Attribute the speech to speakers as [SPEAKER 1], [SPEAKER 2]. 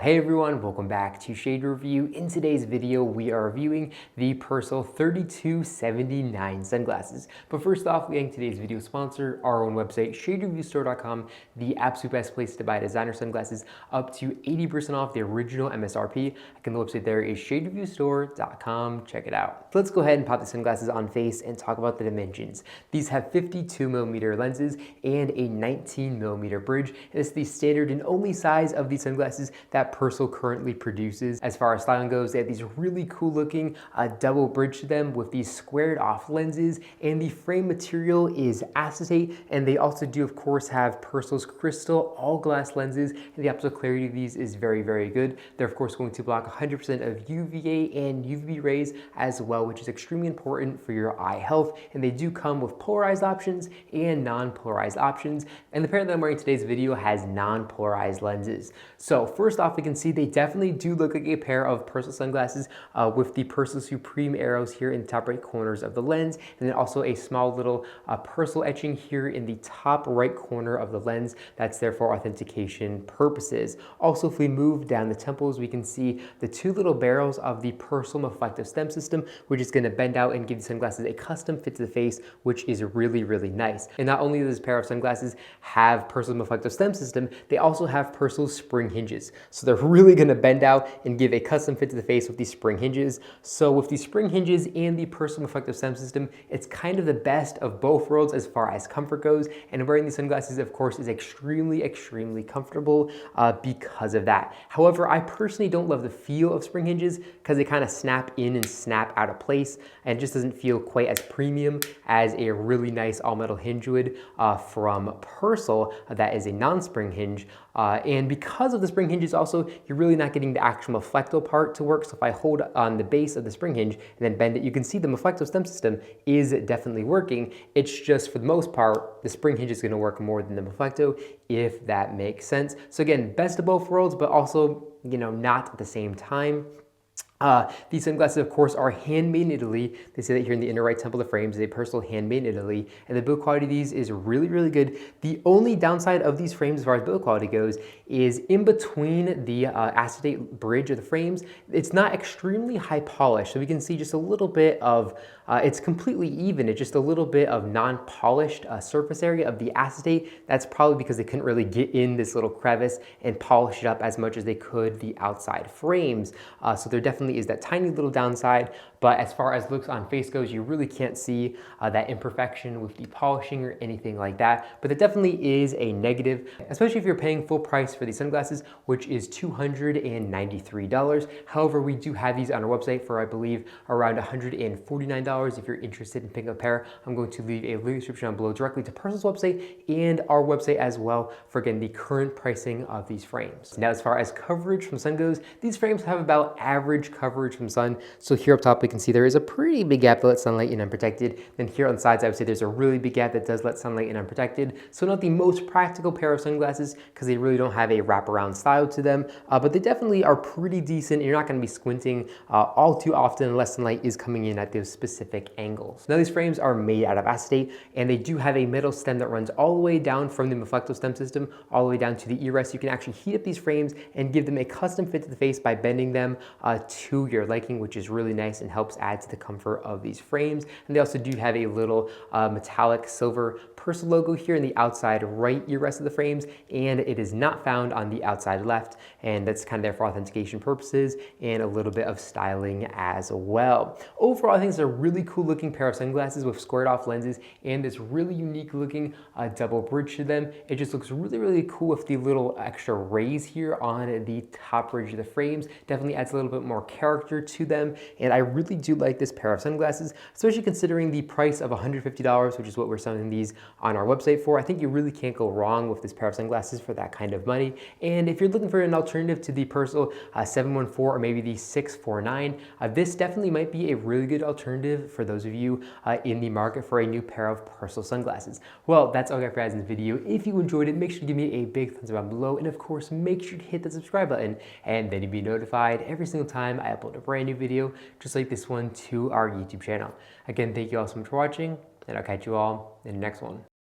[SPEAKER 1] Hey everyone, welcome back to Shade Review. In today's video, we are reviewing the Persol 3279 sunglasses. But first off, we thank today's video sponsor, our own website, shadereviewstore.com, the absolute best place to buy designer sunglasses, up to 80% off the original MSRP. Again, the website there is shadereviewstore.com. Check it out. So let's go ahead and pop the sunglasses on face and talk about the dimensions. These have 52mm lenses and a 19mm bridge. It's the standard and only size of these sunglasses that Persol currently produces. As far as styling goes, they have these really cool looking double bridge to them with these squared off lenses, and the frame material is acetate, and they also do of course have Persol's crystal all glass lenses, and the optical clarity of these is very, very good. They're of course going to block 100% of UVA and UVB rays as well, which is extremely important for your eye health, and they do come with polarized options and non-polarized options, and the pair that I'm wearing today's video has non-polarized lenses. So first off, we can see they definitely do look like a pair of Persol sunglasses with the Persol Supreme arrows here in the top right corners of the lens, and then also a small little Persol etching here in the top right corner of the lens that's there for authentication purposes. Also, if we move down the temples, we can see the two little barrels of the Persol reflective stem system, which is going to bend out and give the sunglasses a custom fit to the face, which is really, really nice. And not only does this pair of sunglasses have Persol reflective stem system, they also have Persol spring hinges. So they're really going to bend out and give a custom fit to the face with these spring hinges. So with these spring hinges and the Persol reflective stem system, it's kind of the best of both worlds as far as comfort goes. And wearing these sunglasses, of course, is extremely, extremely comfortable because of that. However, I personally don't love the feel of spring hinges because they kind of snap in and snap out of place, and just doesn't feel quite as premium as a really nice all metal hinge would from Persol that is a non-spring hinge. And because of the spring hinges also, you're really not getting the actual maflecto part to work. So if I hold on the base of the spring hinge and then bend it, you can see the maflecto stem system is definitely working. It's just for the most part, the spring hinge is going to work more than the maflecto, if that makes sense. So again, best of both worlds, but also, not at the same time. These sunglasses, of course, are handmade in Italy. They say that here in the inner right temple of the frames, they Persol handmade in Italy, and the build quality of these is really, really good. The only downside of these frames as far as build quality goes is in between the acetate bridge of the frames, it's not extremely high polished. So we can see just a little bit of, it's completely even. It's just a little bit of non-polished surface area of the acetate. That's probably because they couldn't really get in this little crevice and polish it up as much as they could the outside frames. So there definitely is that tiny little downside, but as far as looks on face goes, you really can't see that imperfection with the polishing or anything like that, but it definitely is a negative, especially if you're paying full price for these sunglasses, which is $293. However, we do have these on our website for, I believe, around $149. If you're interested in picking up a pair, I'm going to leave a link description down below directly to Persol's website and our website as well for, again, the current pricing of these frames. Now, as far as coverage from sun goes, these frames have about average coverage from sun. So here up top, we can see there is a pretty big gap that lets sunlight in unprotected. Then here on the sides, I would say there's a really big gap that does let sunlight in unprotected. So not the most practical pair of sunglasses because they really don't have a wraparound style to them, but they definitely are pretty decent. You're not going to be squinting all too often unless sunlight is coming in at those specific angles. Now these frames are made out of acetate, and they do have a metal stem that runs all the way down from the maflecto stem system all the way down to the ear rest. You can actually heat up these frames and give them a custom fit to the face by bending them to your liking, which is really nice and helps add to the comfort of these frames. And they also do have a little metallic silver Persol logo here in the outside right ear rest of the frames, and it is not found on the outside left, and that's kind of there for authentication purposes and a little bit of styling as well. Overall, I think it's a really cool looking pair of sunglasses with squared off lenses and this really unique looking double bridge to them. It just looks really, really cool with the little extra rays here on the top bridge of the frames. Definitely adds a little bit more character to them, and I really do like this pair of sunglasses, especially considering the price of $150, which is what we're selling these on our website for. I think you really can't go wrong with this pair of sunglasses for that kind of money. And if you're looking for an alternative to the Persol 714 or maybe the 649, this definitely might be a really good alternative for those of you in the market for a new pair of Persol sunglasses. Well, that's all I got for you guys in this video. If you enjoyed it, make sure to give me a big thumbs up down below, and of course, make sure to hit the subscribe button, and then you'll be notified every single time I upload a brand new video just like this one to our YouTube channel. Again, thank you all so much for watching, and I'll catch you all in the next one.